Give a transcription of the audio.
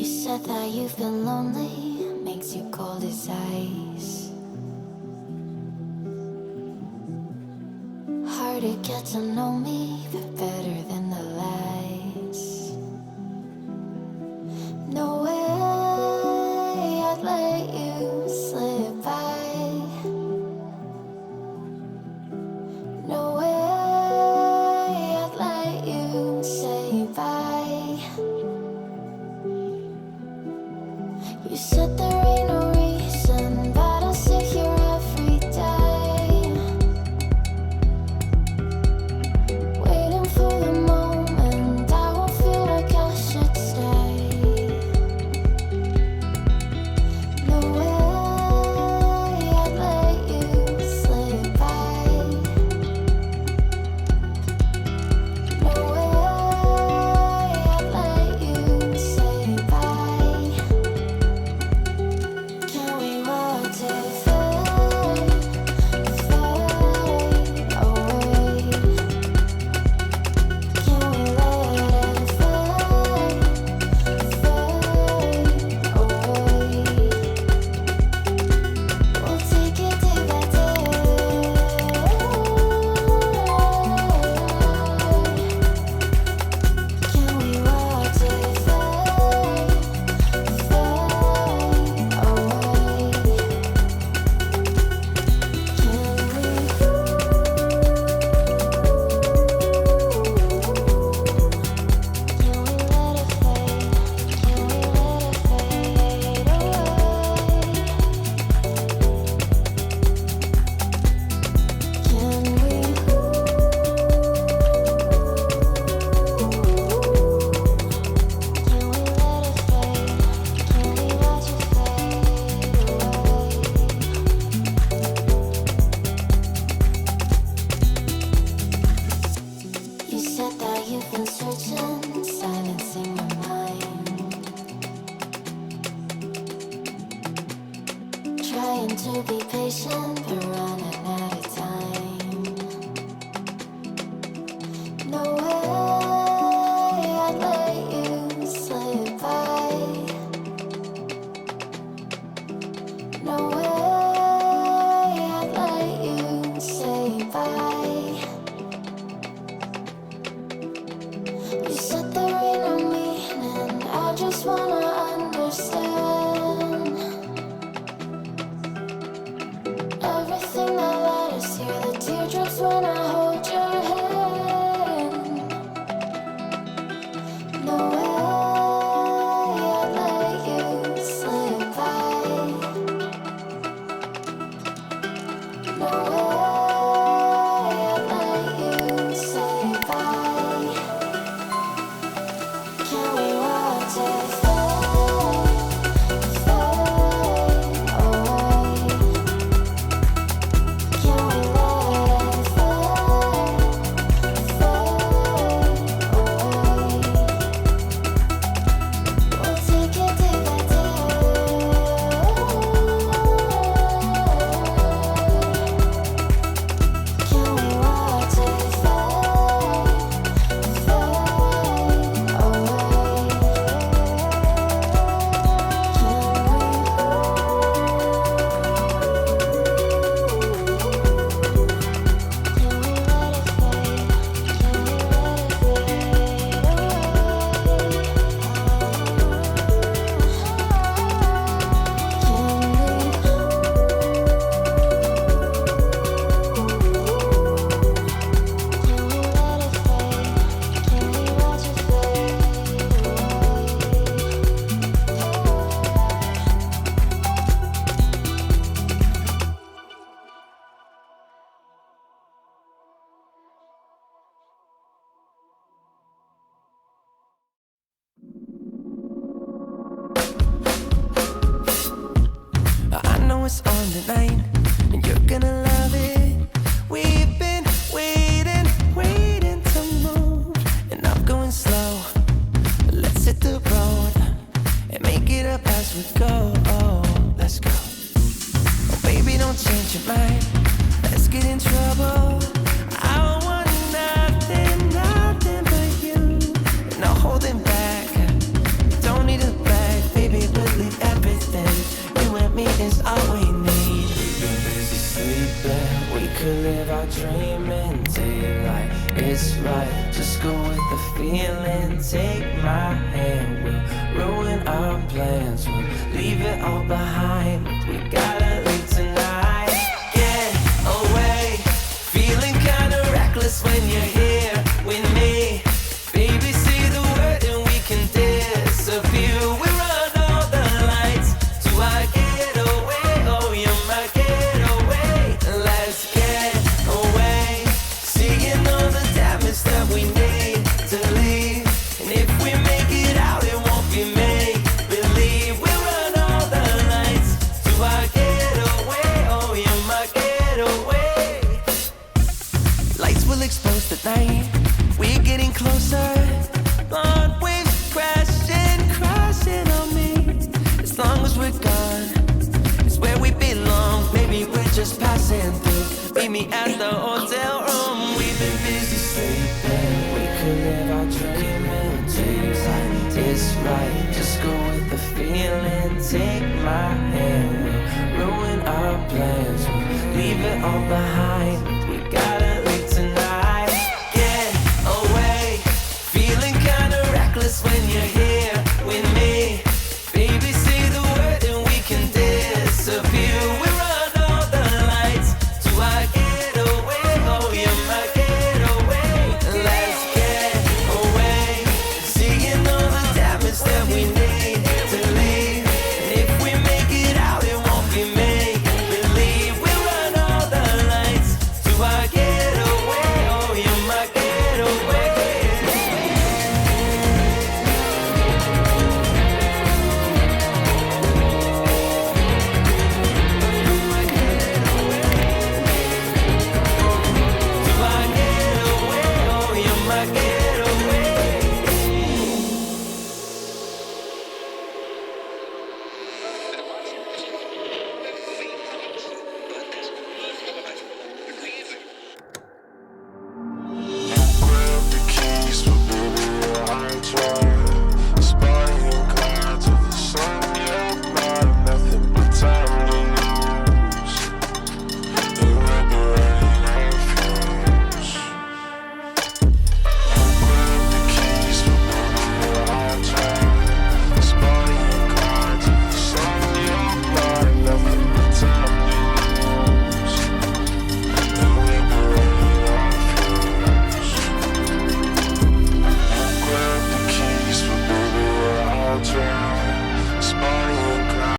said that you've been lonely, makes you cold as ice. Hard to get to know me, but better than the lies. No way I'd let you slip by. No way I'd let you say bye. You said there ain't no reason, but I'll sit here every day, waiting for the moment I won't feel like I should stay. No way I'd let you slip by. No way I'd let you say bye. Can we watch it fade, fade away? Can we let it fade, fade away? We'll take it day by day. Can we watch it fade, fade away? You said that you've been searching, silencing your mind, trying to be patient, but running out of time. No way I'd let you slip by. No way I'd let you say bye. You said there ain't no meaning, I just wanna understand everything that led us here, the teardrops when I hold your hand. No way I'd let you slip by. No way I'd let you say bye. Can we watch it fade, fade away? Can we let it fade, fade away? We'll take it day by day. Can we watch it fade, fade away? I know it's on the line, and you're gonna love it. We've been waiting, waiting to move, and I'm going slow. Let's hit the road and make it up as we go. Oh, let's go. Oh, baby, don't change your mind. Let's get in trouble. I want nothing, nothing but you. No holding back. Don't need a bag. live our dream in daylight. It's right, just go with the feeling. Take my hand, we'll ruin our plans. We'll leave it all behind. We gotta leave tonight. Get away, feeling kinda reckless when you're here with me. Baby, say the word and we can disappear. We run all the lights to our getaway. Oh, you're my getaway. Let's get away, seeing all the damage that we need to leave. And if we make it out, it won't be make believe. We run all the lights to our getaway. Oh, you're my getaway. Lights will expose the night. We're getting closer. Blonde waves crashing, crashing on me. As long as we're gone, it's where we belong. Maybe we're just passing through. Meet me at the hotel room. We've been busy sleeping. We could live our dream in daylight. It's right, just go with the feeling. Take my hand, we'll ruin our plans. We'll leave it all behind.